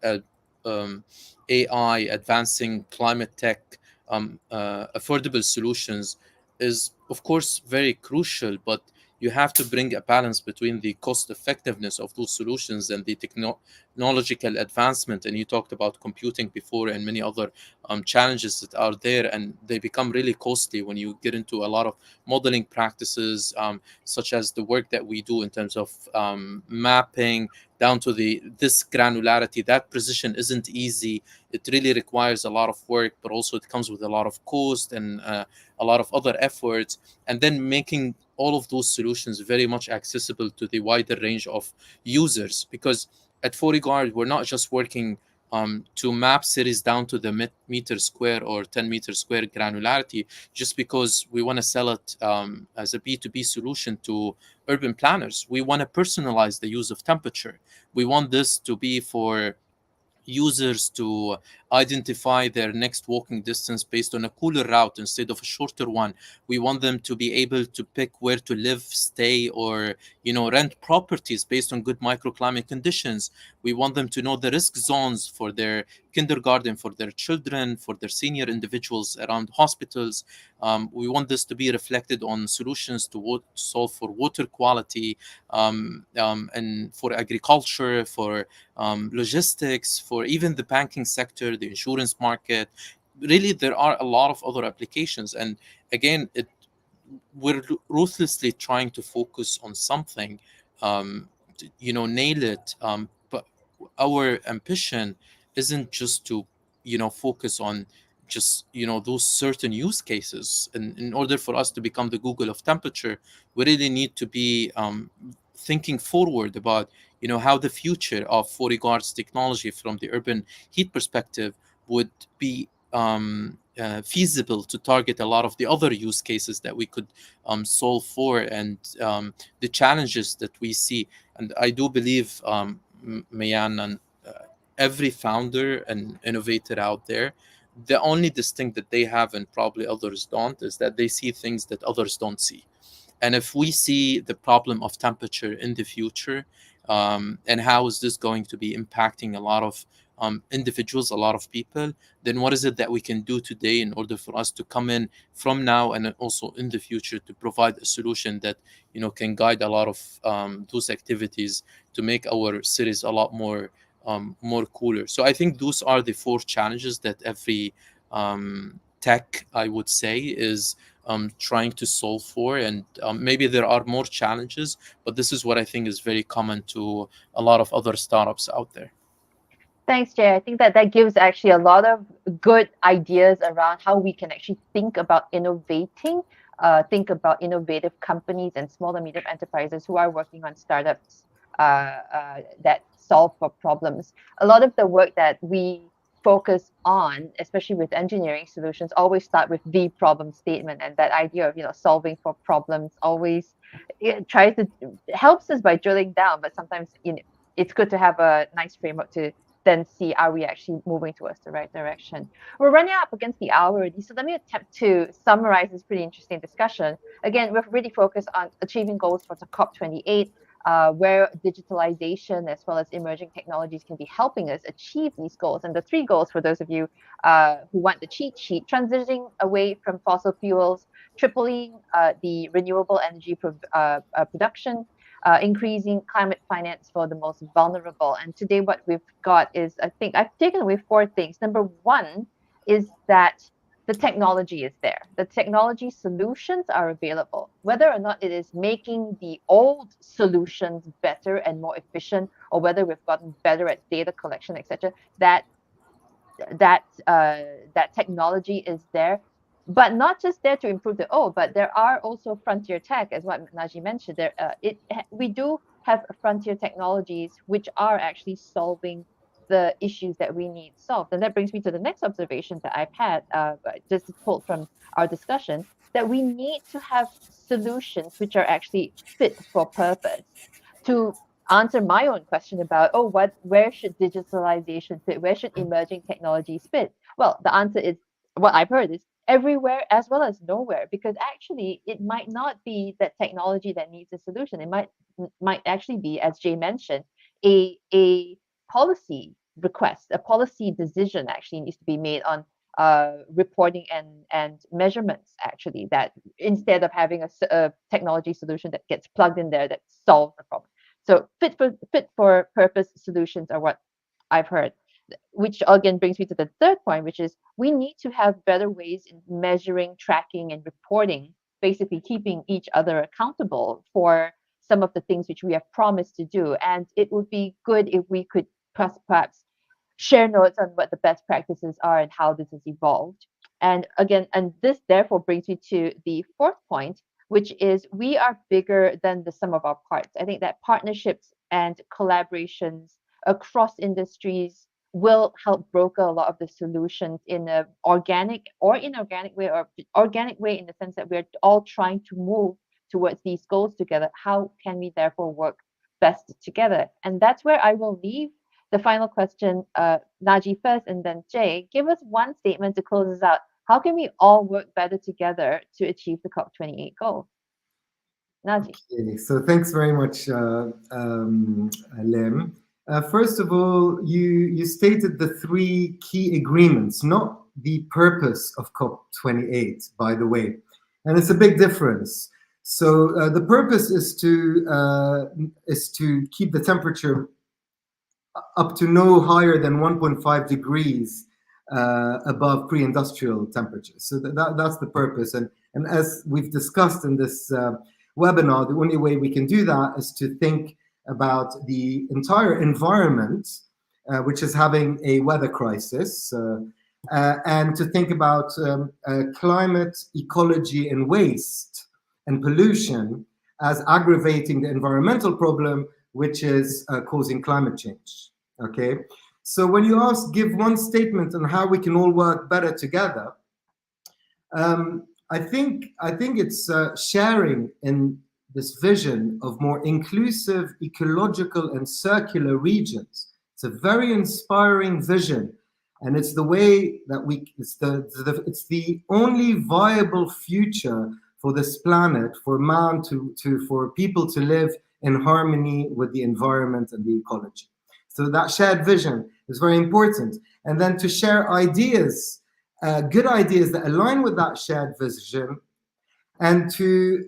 AI, advancing climate tech, affordable solutions is of course very crucial, but you have to bring a balance between the cost effectiveness of those solutions and the technological advancement. And you talked about computing before and many other challenges that are there, and they become really costly when you get into a lot of modeling practices, such as the work that we do in terms of mapping down to this granularity. That precision isn't easy. It really requires a lot of work, but also it comes with a lot of cost and a lot of other efforts. And then making all of those solutions very much accessible to the wider range of users. Because at 40Guard, we're not just working to map cities down to the meter square or 10 meter square granularity just because we want to sell it as a B2B solution to urban planners. We want to personalize the use of temperature. We want this to be for users to identify their next walking distance based on a cooler route instead of a shorter one. We want them to be able to pick where to live, stay, or rent properties based on good microclimate conditions. We want them to know the risk zones for their kindergarten, for their children, for their senior individuals around hospitals. We want this to be reflected on solutions to solve for water quality, and for agriculture, for logistics, for even the banking sector, the insurance market. Really, there are a lot of other applications. And again, we're ruthlessly trying to focus on something, nail it. But our ambition isn't just to, focus on just, those certain use cases. And in order for us to become the Google of temperature, we really need to be thinking forward about, how the future of 40Guard's technology from the urban heat perspective would be feasible to target a lot of the other use cases that we could solve for, and the challenges that we see. And I do believe, Mayan, and every founder and innovator out there, the only distinct that they have and probably others don't is that they see things that others don't see. And if we see the problem of temperature in the future, and how is this going to be impacting a lot of individuals, a lot of people, then what is it that we can do today in order for us to come in from now and also in the future to provide a solution that can guide a lot of those activities to make our cities a lot more cooler. So I think those are the four challenges that every tech, I would say, is trying to solve for. And maybe there are more challenges, but this is what I think is very common to a lot of other startups out there. Thanks, Jay. I think that gives actually a lot of good ideas around how we can actually think about innovating, think about innovative companies and small and medium enterprises who are working on startups that solve for problems. A lot of the work that we focus on, especially with engineering solutions, always start with the problem statement, and that idea of solving for problems always tries to helps us by drilling down. But sometimes it's good to have a nice framework to then see, are we actually moving towards the right direction? We're running up against the hour already, so let me attempt to summarize this pretty interesting discussion. Again, we're really focused on achieving goals for the COP28, where digitalization as well as emerging technologies can be helping us achieve these goals. And the three goals, for those of you who want the cheat sheet: transitioning away from fossil fuels, tripling the renewable energy production, increasing climate finance for the most vulnerable. And today what we've got is, I think I've taken away four things. Number one is that the technology is there. The technology solutions are available. Whether or not it is making the old solutions better and more efficient, or whether we've gotten better at data collection, etc., that technology is there, but not just there to improve the old, but there are also frontier tech, as what Naji mentioned. We do have frontier technologies which are actually solving the issues that we need solved. And that brings me to the next observation that I've had, just pulled from our discussion, that we need to have solutions which are actually fit for purpose. To answer my own question about, where should digitalization fit? Where should emerging technologies fit? Well, the answer is, what I've heard is everywhere as well as nowhere, because actually it might not be that technology that needs a solution. It might actually be, as Jay mentioned, a policy request, a policy decision actually needs to be made on reporting and measurements, actually, that instead of having a technology solution that gets plugged in there that solves the problem. So fit for purpose solutions are what I've heard, which again brings me to the third point, which is we need to have better ways in measuring, tracking, and reporting, basically keeping each other accountable for some of the things which we have promised to do. And it would be good if we could perhaps share notes on what the best practices are and how this has evolved. And again, and this therefore brings me to the fourth point, which is we are bigger than the sum of our parts. I think that partnerships and collaborations across industries will help broker a lot of the solutions in an organic or inorganic way, or organic way in the sense that we're all trying to move towards these goals together. How can we therefore work best together? And that's where I will leave the final question. Naji first and then Jay, give us one statement to close us out. How can we all work better together to achieve the COP28 goal? Naji. Okay, so thanks very much, Lem. First of all, you stated the three key agreements, not the purpose of COP28, by the way. And it's a big difference. So the purpose is to keep the temperature up to no higher than 1.5 degrees above pre-industrial temperatures. So that's the purpose. And as we've discussed in this webinar, the only way we can do that is to think about the entire environment, which is having a weather crisis, and to think about climate, ecology, and waste and pollution as aggravating the environmental problem, which is causing climate change. Okay, so when you give one statement on how we can all work better together, I think it's sharing in this vision of more inclusive, ecological, and circular regions. It's a very inspiring vision, and it's the way that it's the only viable future for this planet, for man for people to live in harmony with the environment and the ecology. So that shared vision is very important. And then to share ideas, good ideas that align with that shared vision, and to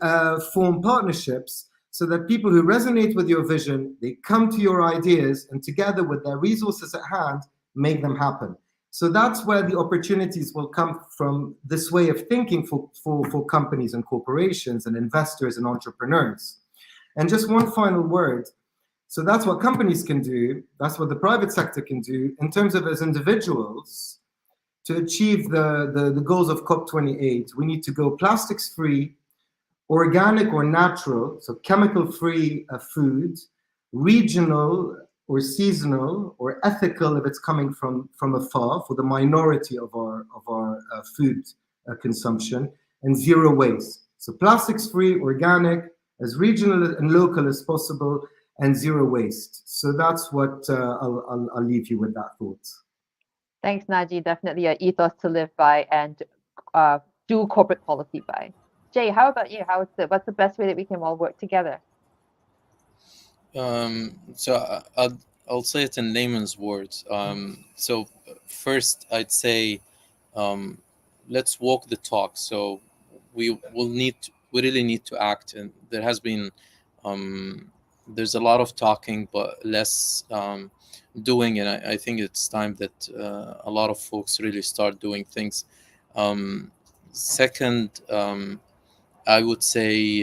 form partnerships so that people who resonate with your vision, they come to your ideas and together with their resources at hand, make them happen. So that's where the opportunities will come from, this way of thinking for companies and corporations and investors and entrepreneurs. And just one final word. So that's what companies can do. That's what the private sector can do in terms of as individuals. To achieve the goals of COP28, we need to go plastics-free, organic or natural, so chemical-free food, regional or seasonal or ethical if it's coming from afar for the minority of our food consumption, and zero waste. So plastics-free, organic, as regional and local as possible, and zero waste. So that's what I'll leave you with that thought. Thanks, Naji. Definitely an ethos to live by and do corporate policy by. Jay, how about you? What's the best way that we can all work together? So I'll say it in layman's words. So first, I'd say let's walk the talk. So we really need to act, and there has been there's a lot of talking but less doing, and I think it's time that a lot of folks really start doing things. Second, I would say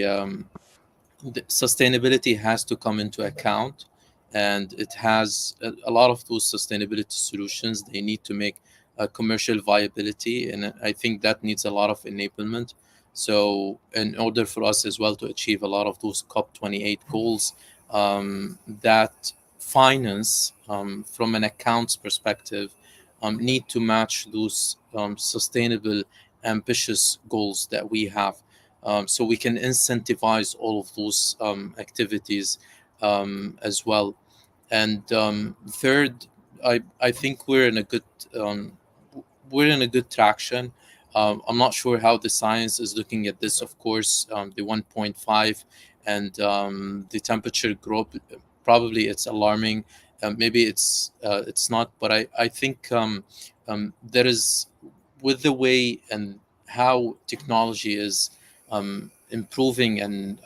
sustainability has to come into account, and it has a lot of those sustainability solutions. They need to make a commercial viability, and I think that needs a lot of enablement. So, in order for us as well to achieve a lot of those COP28 goals, that finance, from an accounts perspective, need to match those sustainable, ambitious goals that we have. So we can incentivize all of those activities as well. And third, I think um, we're in a good traction. I'm not sure how the science is looking at this. Of course, the 1.5 and the temperature growth, probably it's alarming. Maybe it's not, but I think there is, with the way and how technology is improving and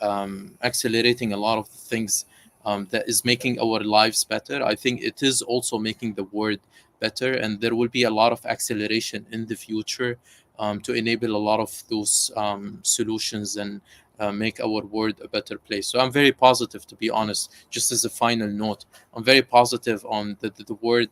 accelerating a lot of things that is making our lives better. I think it is also making the world better, and there will be a lot of acceleration in the future to enable a lot of those solutions and make our world a better place. So I'm very positive, to be honest. Just as a final note, I'm very positive on the word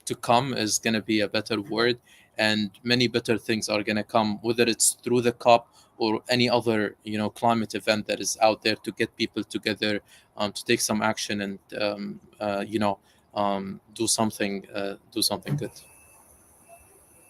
to come is going to be a better word, and many better things are going to come, whether it's through the COP or any other climate event that is out there, to get people together, to take some action and do something good.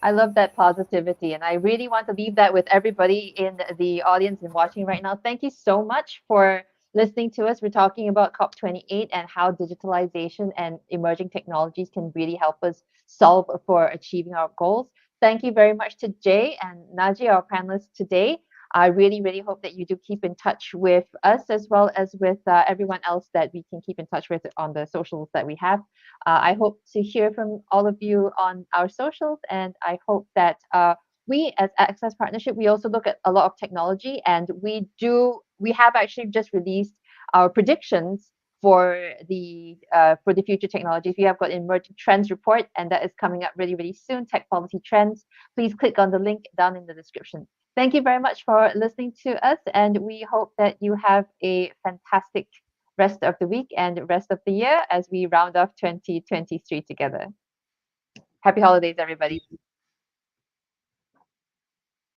I love that positivity, and I really want to leave that with everybody in the audience and watching right now. Thank you so much for listening to us. We're talking about COP28 and how digitalization and emerging technologies can really help us solve for achieving our goals. Thank you very much to Jay and Naji, our panelists today. I really, really hope that you do keep in touch with us, as well as with everyone else that we can keep in touch with on the socials that we have. I hope to hear from all of you on our socials, and I hope that we, as Access Partnership, we also look at a lot of technology, and we have actually just released our predictions for the future technologies. We have got an emerging trends report, and that is coming up really, really soon. Tech policy trends. Please click on the link down in the description. Thank you very much for listening to us, and we hope that you have a fantastic rest of the week and rest of the year as we round off 2023 together. Happy holidays, everybody.